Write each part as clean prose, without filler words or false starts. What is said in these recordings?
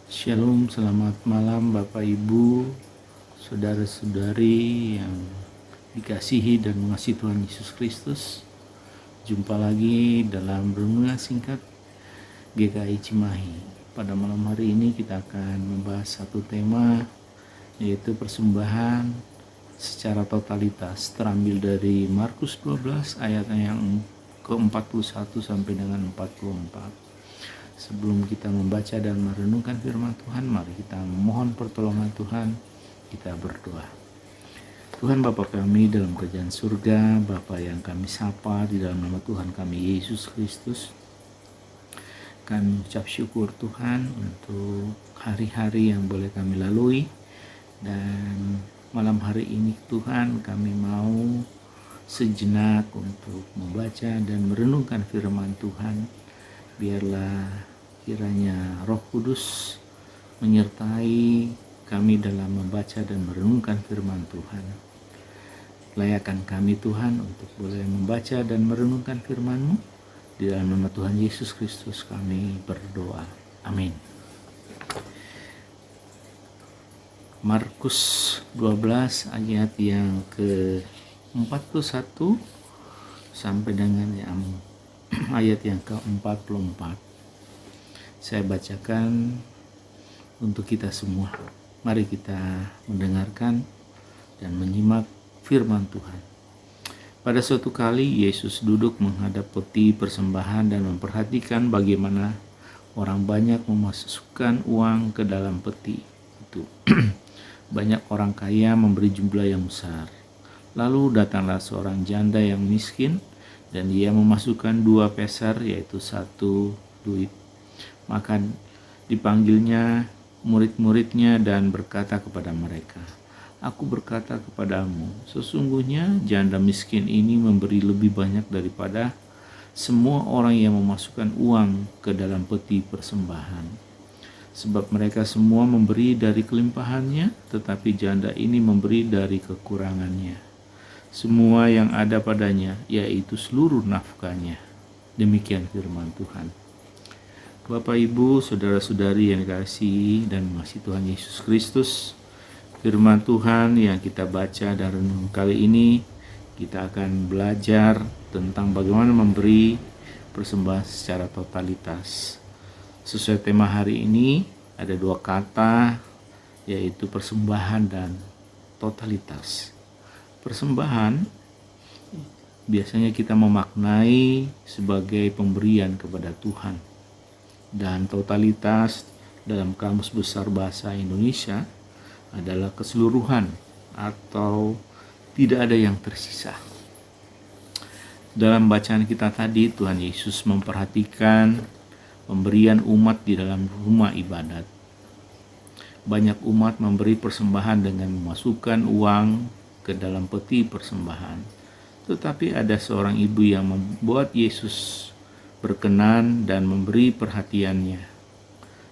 Shalom, selamat malam Bapak Ibu, saudara-saudari yang dikasihi dan mengasihi Tuhan Yesus Kristus. Jumpa lagi dalam renungan singkat GKI Cimahi. Pada malam hari ini kita akan membahas satu tema, yaitu persembahan secara totalitas, terambil dari Markus 12 ayat yang ke-41 sampai dengan 44. Sebelum kita membaca dan merenungkan firman Tuhan, mari kita memohon pertolongan Tuhan. Kita berdoa. Tuhan Bapa kami dalam kerajaan surga, Bapa yang kami sapa di dalam nama Tuhan kami Yesus Kristus, kami ucap syukur Tuhan untuk hari-hari yang boleh kami lalui. Dan malam hari ini Tuhan, kami mau sejenak untuk membaca dan merenungkan firman Tuhan. Biarlah kiranya Roh Kudus menyertai kami dalam membaca dan merenungkan firman Tuhan. Layakan kami Tuhan untuk boleh membaca dan merenungkan firman-Mu. Di dalam nama Tuhan Yesus Kristus kami berdoa. Amin. Markus 12 ayat yang ke-41 sampai dengan yang ayat yang ke-44. Saya bacakan untuk kita semua. Mari kita mendengarkan dan menyimak firman Tuhan. Pada suatu kali Yesus duduk menghadap peti persembahan dan memperhatikan bagaimana orang banyak memasukkan uang ke dalam peti itu. Banyak orang kaya memberi jumlah yang besar. Lalu datanglah seorang janda yang miskin, dan dia memasukkan 2 peser, yaitu 1 duit. Maka dipanggilnya murid-muridnya dan berkata kepada mereka, "Aku berkata kepadamu, sesungguhnya janda miskin ini memberi lebih banyak daripada semua orang yang memasukkan uang ke dalam peti persembahan. Sebab mereka semua memberi dari kelimpahannya, tetapi janda ini memberi dari kekurangannya. Semua yang ada padanya, yaitu seluruh nafkahnya." Demikian firman Tuhan. Bapak, Ibu, saudara-saudari yang dikasihi dan mengasihi Tuhan Yesus Kristus, firman Tuhan yang kita baca dan renung kali ini, kita akan belajar tentang bagaimana memberi persembahan secara totalitas. Sesuai tema hari ini, ada 2 kata, yaitu persembahan dan totalitas. Persembahan biasanya kita memaknai sebagai pemberian kepada Tuhan. Dan totalitas dalam Kamus Besar Bahasa Indonesia adalah keseluruhan atau tidak ada yang tersisa. Dalam bacaan kita tadi, Tuhan Yesus memperhatikan pemberian umat di dalam rumah ibadat. Banyak umat memberi persembahan dengan memasukkan uang ke dalam peti persembahan. Tetapi ada seorang ibu yang membuat Yesus berkenan dan memberi perhatiannya.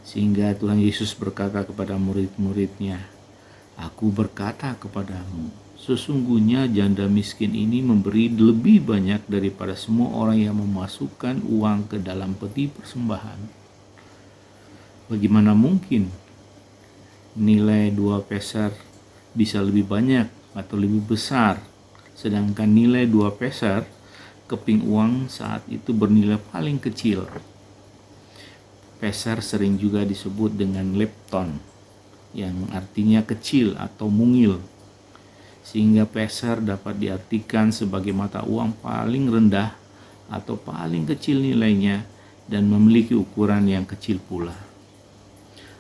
Sehingga Tuhan Yesus berkata kepada murid-muridnya, "Aku berkata kepadamu, sesungguhnya janda miskin ini memberi lebih banyak daripada semua orang yang memasukkan uang ke dalam peti persembahan. Bagaimana mungkin nilai 2 peser bisa lebih banyak atau lebih besar, sedangkan nilai 2 peser keping uang saat itu bernilai paling kecil." Peser sering juga disebut dengan lepton, yang artinya kecil atau mungil, sehingga peser dapat diartikan sebagai mata uang paling rendah atau paling kecil nilainya dan memiliki ukuran yang kecil pula.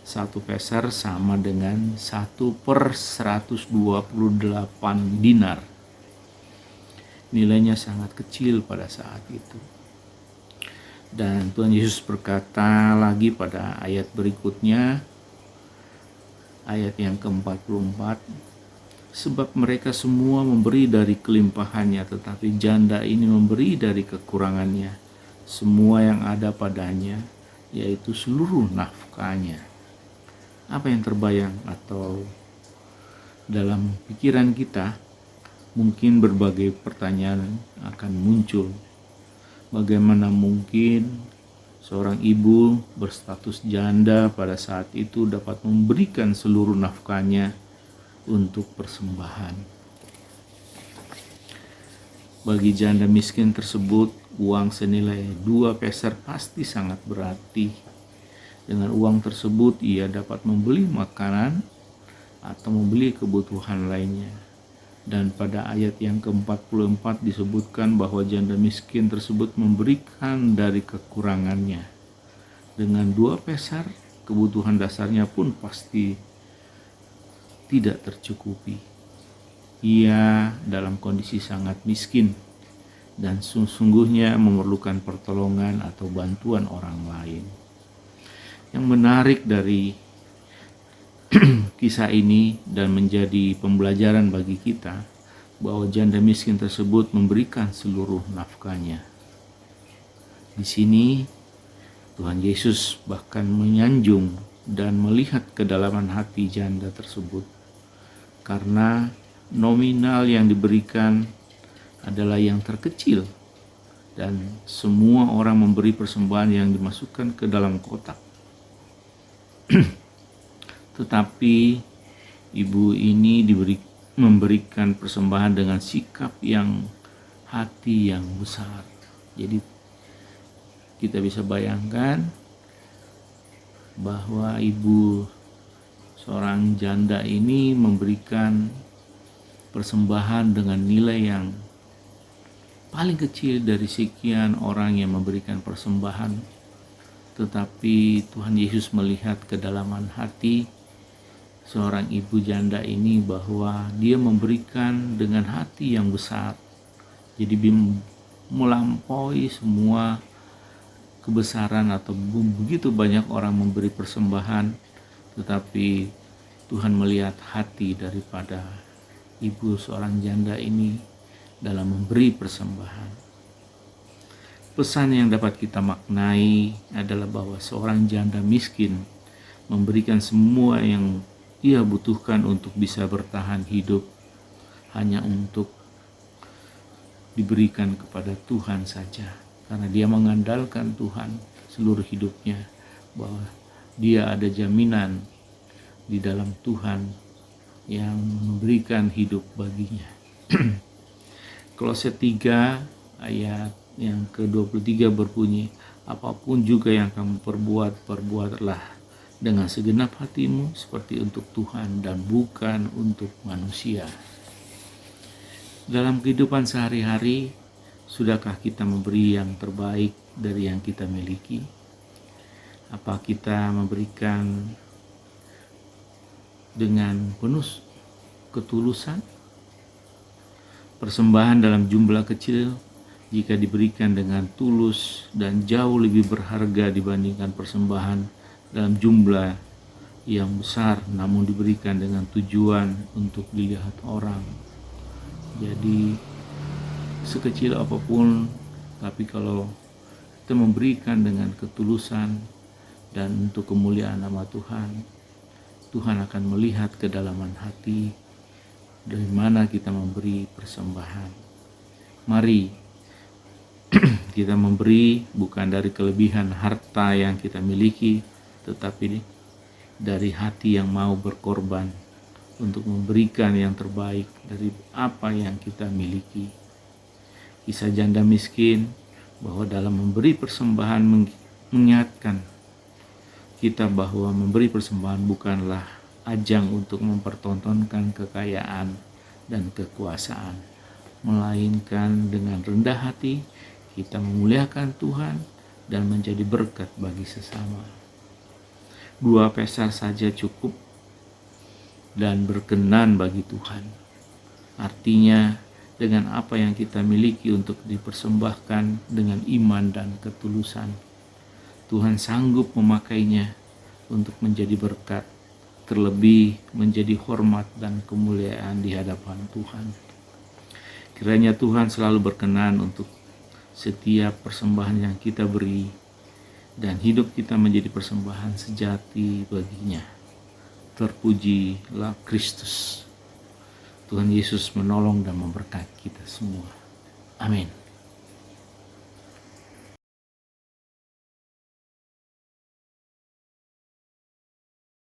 1 peser sama dengan 1/128 dinar. Nilainya sangat kecil pada saat itu. Dan Tuhan Yesus berkata lagi pada ayat berikutnya, ayat yang ke-44, "Sebab mereka semua memberi dari kelimpahannya, tetapi janda ini memberi dari kekurangannya, semua yang ada padanya, yaitu seluruh nafkahnya." Apa yang terbayang atau dalam pikiran kita? Mungkin berbagai pertanyaan akan muncul. Bagaimana mungkin Seorang ibu berstatus janda pada saat itu dapat memberikan seluruh nafkahnya untuk persembahan. Bagi janda miskin tersebut, uang senilai 2 peser pasti sangat berarti. Dengan uang tersebut ia dapat membeli makanan atau membeli kebutuhan lainnya. Dan pada ayat yang ke-44 disebutkan bahwa janda miskin tersebut memberikan dari kekurangannya. Dengan 2 peser, kebutuhan dasarnya pun pasti tidak tercukupi. Ia dalam kondisi sangat miskin dan sesungguhnya memerlukan pertolongan atau bantuan orang lain. Yang menarik dari kisah ini dan menjadi pembelajaran bagi kita bahwa janda miskin tersebut memberikan seluruh nafkahnya. Di sini Tuhan Yesus bahkan menyanjung dan melihat kedalaman hati janda tersebut, karena nominal yang diberikan adalah yang terkecil dan semua orang memberi persembahan yang dimasukkan ke dalam kotak. Tetapi ibu ini memberikan persembahan dengan sikap yang hati yang besar. Jadi kita bisa bayangkan bahwa ibu seorang janda ini memberikan persembahan dengan nilai yang paling kecil dari sekian orang yang memberikan persembahan. Tetapi Tuhan Yesus melihat kedalaman hati seorang ibu janda ini bahwa dia memberikan dengan hati yang besar. Jadi melampaui semua kebesaran atau begitu banyak orang memberi persembahan, tetapi Tuhan melihat hati daripada ibu seorang janda ini dalam memberi persembahan. Pesan yang dapat kita maknai adalah bahwa seorang janda miskin memberikan semua yang ia butuhkan untuk bisa bertahan hidup hanya untuk diberikan kepada Tuhan saja, karena dia mengandalkan Tuhan seluruh hidupnya, bahwa dia ada jaminan di dalam Tuhan yang memberikan hidup baginya. Kolose 3 ayat yang ke-23 berbunyi, apapun juga yang kamu perbuat, perbuatlah dengan segenap hatimu seperti untuk Tuhan dan bukan untuk manusia. Dalam kehidupan sehari-hari, sudahkah kita memberi yang terbaik dari yang kita miliki? Apa kita memberikan dengan penuh ketulusan? Persembahan dalam jumlah kecil jika diberikan dengan tulus dan jauh lebih berharga dibandingkan persembahan dalam jumlah yang besar namun diberikan dengan tujuan untuk dilihat orang. Jadi sekecil apapun, tapi kalau kita memberikan dengan ketulusan dan untuk kemuliaan nama Tuhan, Tuhan akan melihat kedalaman hati dari mana kita memberi persembahan. Mari kita memberi bukan dari kelebihan harta yang kita miliki, tetapi dari hati yang mau berkorban untuk memberikan yang terbaik dari apa yang kita miliki. Kisah janda miskin bahwa dalam memberi persembahan mengingatkan kita bahwa memberi persembahan bukanlah ajang untuk mempertontonkan kekayaan dan kekuasaan, melainkan dengan rendah hati kita memuliakan Tuhan dan menjadi berkat bagi sesama. 2 peser saja cukup dan berkenan bagi Tuhan. Artinya dengan apa yang kita miliki untuk dipersembahkan dengan iman dan ketulusan, Tuhan sanggup memakainya untuk menjadi berkat, terlebih menjadi hormat dan kemuliaan di hadapan Tuhan. Kiranya Tuhan selalu berkenan untuk setiap persembahan yang kita beri, dan hidup kita menjadi persembahan sejati baginya. Terpujilah Kristus. Tuhan Yesus menolong dan memberkati kita semua. Amin.